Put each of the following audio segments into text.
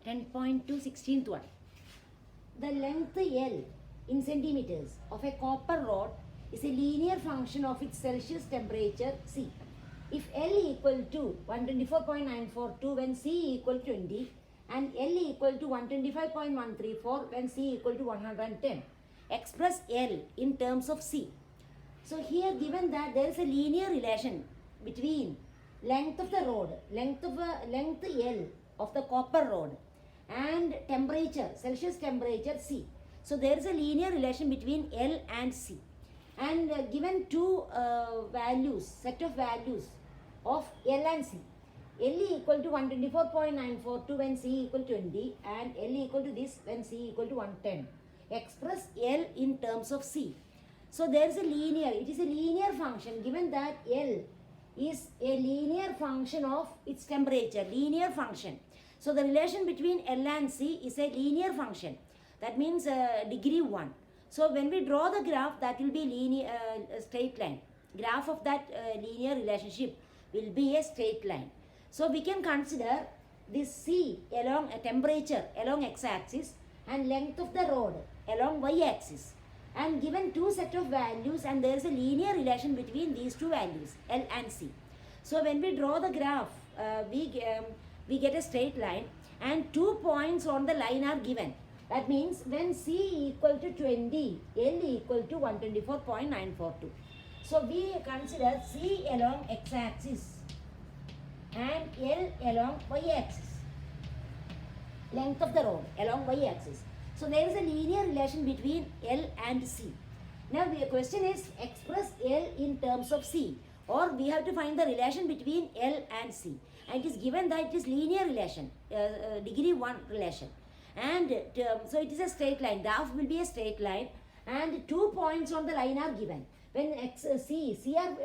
10.2 16th one. The length L in centimeters of a copper rod is a linear function of its Celsius temperature C. If L equal to 124.942 when C equal to 20 and L equal to 125.134 when C equal to 110, express L in terms of C. So here given that there is a linear relation between length of the rod, length L of the copper rod and temperature, Celsius temperature C. So there is a linear relation between L and C. And given two set of values of L and C. L equal to 124.942 when C equal to 20 and L equal to this when C equal to 110. Express L in terms of C. So there is it is a linear function given that L is a linear function of its temperature, linear function. So the relation between L and C is a linear function. That means degree 1. So when we draw the graph, that will be linear, straight line. Graph of that linear relationship will be a straight line. So we can consider this C along a temperature along x-axis and length of the rod along y-axis. And given two set of values and there is a linear relation between these two values L and C. So when we draw the graph, we get a straight line and 2 points on the line are given. That means when C equal to 20, L equal to 124.942. So we consider C along x-axis and L along y-axis. Length of the rod along y-axis. So there is a linear relation between L and C. Now the question is express L in terms of C, or we have to find the relation between L and C. And it is given that it is linear relation, degree 1 relation. And so it is a straight line. Graph will be a straight line and 2 points on the line are given. When C we are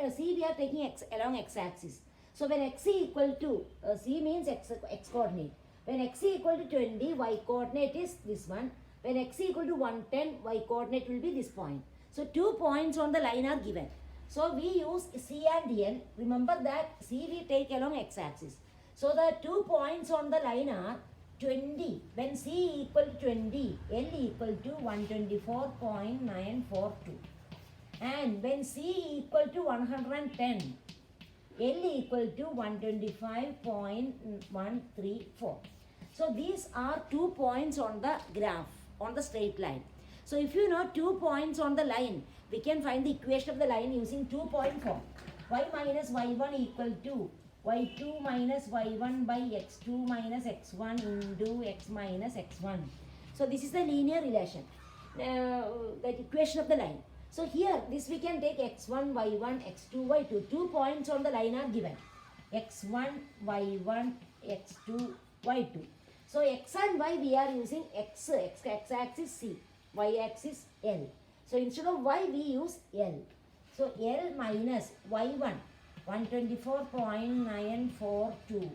taking x along x-axis. So when x equal to, C means x coordinate. When x equal to 20, y coordinate is this one. When x equal to 110, y coordinate will be this point. So 2 points on the line are given. So we use C and L. Remember that C we take along x-axis. So the 2 points on the line are 20. When C equal to 20, L equal to 124.942. And when C equal to 110, L equal to 125.134. So these are 2 points on the graph, on the straight line. So if you know 2 points on the line, we can find the equation of the line using 2-point form. Y minus y1 equal to y2 minus y1 by x2 minus x1 into x minus x1. So this is the linear relation, the equation of the line. So here this we can take x1, y1, x2, y2. 2 points on the line are given. x1, y1, x2, y2. So x and y we are using x axis C, y axis L. So instead of y we use L. So L minus y1 124.942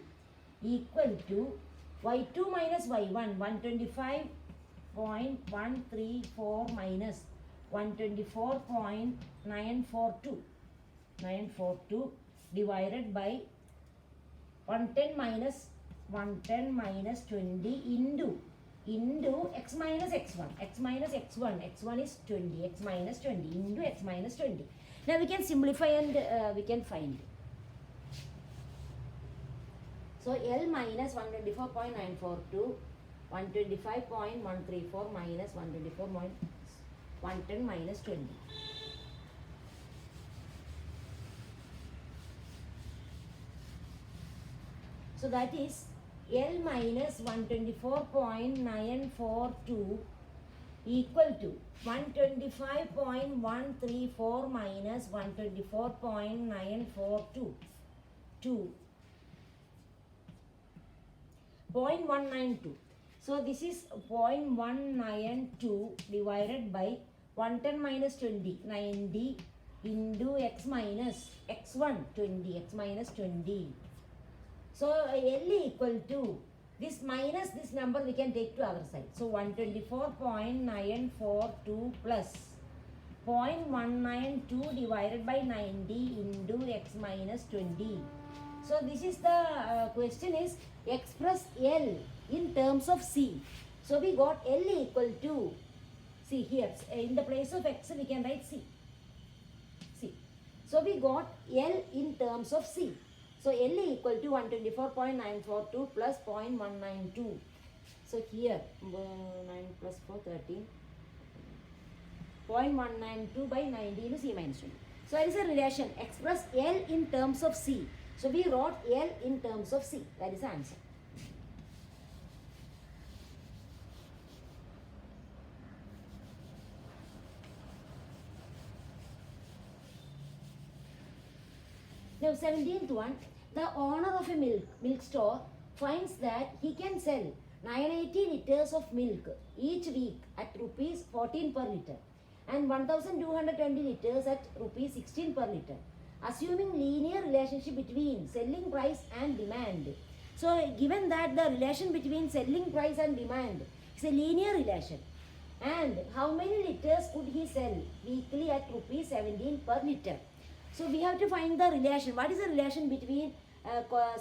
equal to y2 minus y1 125.134 minus 124.942 divided by 110 minus 20 into x minus x1. x1 is 20, x minus 20 into x minus 20. Now we can simplify and we can find. So L minus 124.942, 125.134 minus 110 minus 20. So that is L minus 124.942 equal to 125.134 minus 124.942 to 0.192. So this is 0.192 divided by 110 minus 20, 90 into x minus x1, 20, x minus 20. So L equal to this minus this number we can take to other side. So 124.942 plus 0.192 divided by 90 into x minus 20. So this is the question is express L in terms of C. So we got L equal to, see here, in the place of X we can write C. C. So we got L in terms of C. So L equal to 124.942 plus 0.192. So here 9 plus 4, 13. 0.192 by 90 into C minus 20. So there is a relation, express L in terms of C. So we wrote L in terms of C. That is the answer. Now 17th one, the owner of a milk store finds that he can sell 980 liters of milk each week at rupees 14 per liter and 1220 liters at rupees 16 per liter, assuming linear relationship between selling price and demand. So given that the relation between selling price and demand is a linear relation, and how many liters could he sell weekly at rupees 17 per liter? So we have to find the relation. What is the relation between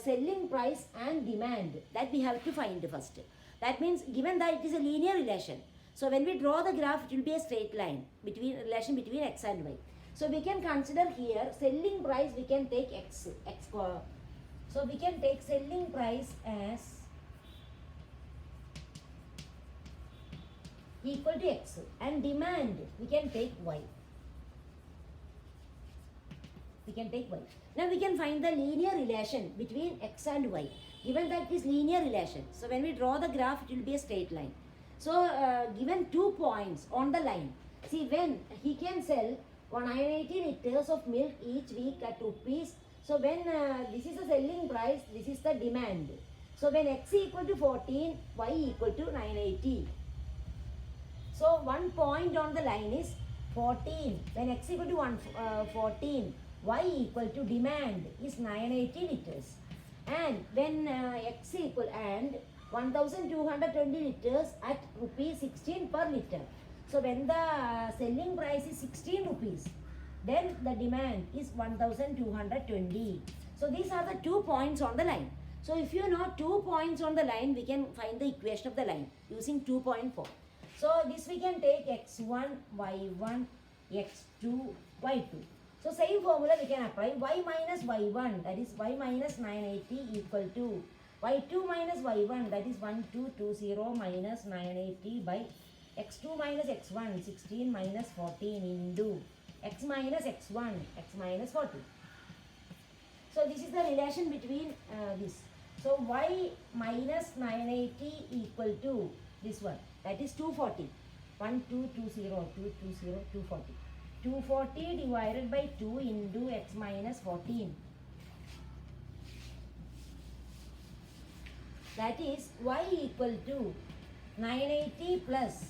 selling price and demand? That we have to find first. That means given that it is a linear relation, so when we draw the graph, it will be a straight line between relation between X and Y. So we can consider here selling price, we can take X. So we can take selling price as equal to X, and demand we can take Y. We can take Y. Now we can find the linear relation between X and Y. Given that it is linear relation, so when we draw the graph, it will be a straight line. So given 2 points on the line, see when he can sell 180 liters of milk each week at rupees. So when this is the selling price, this is the demand. So when X equal to 14, Y equal to 980. So 1 point on the line is 14. When X equal to 14, Y equal to demand is 980 liters. And when X equal and 1220 liters at rupees 16 per liter. So when the selling price is 16 rupees, then the demand is 1220. So these are the 2 points on the line. So if you know 2 points on the line, we can find the equation of the line using 2.4. So this we can take x1, y1, x2, y2. So same formula we can apply. Y minus y1, that is y minus 980 equal to y2 minus y1, that is 1220 minus 980 by x2 minus x1, 16 minus 14 into x minus x1, x minus 14. So this is the relation between this. So y minus 980 equal to this one, that is 240. 1220, 220, 240. 240 divided by 2 into x minus 14. That is y equal to 980 plus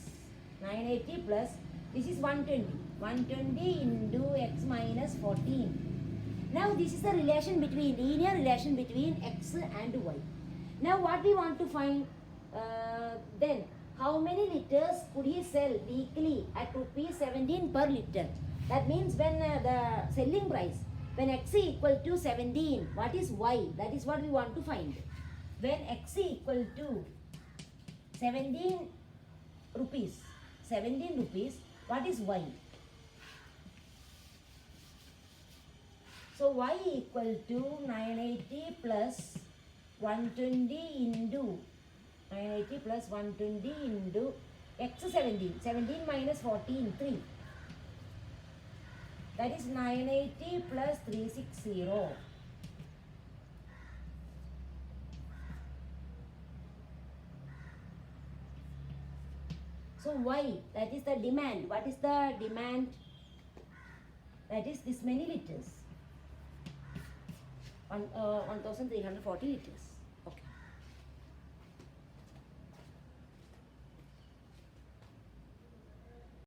this is 120 into x minus 14. Now this is the relation between, linear relation between x and y. Now what we want to find, then how many liters could he sell weekly at rupees 17 per liter? That means when the selling price, when x equal to 17, what is y? That is what we want to find. When x equal to 17 rupees, what is y? So y equal to 980 plus 120 into 980 plus 120 into x 17. 17 minus 14, 3. That is 980 plus 360. So y, that is the demand. What is the demand? That is this many liters. 1340 liters.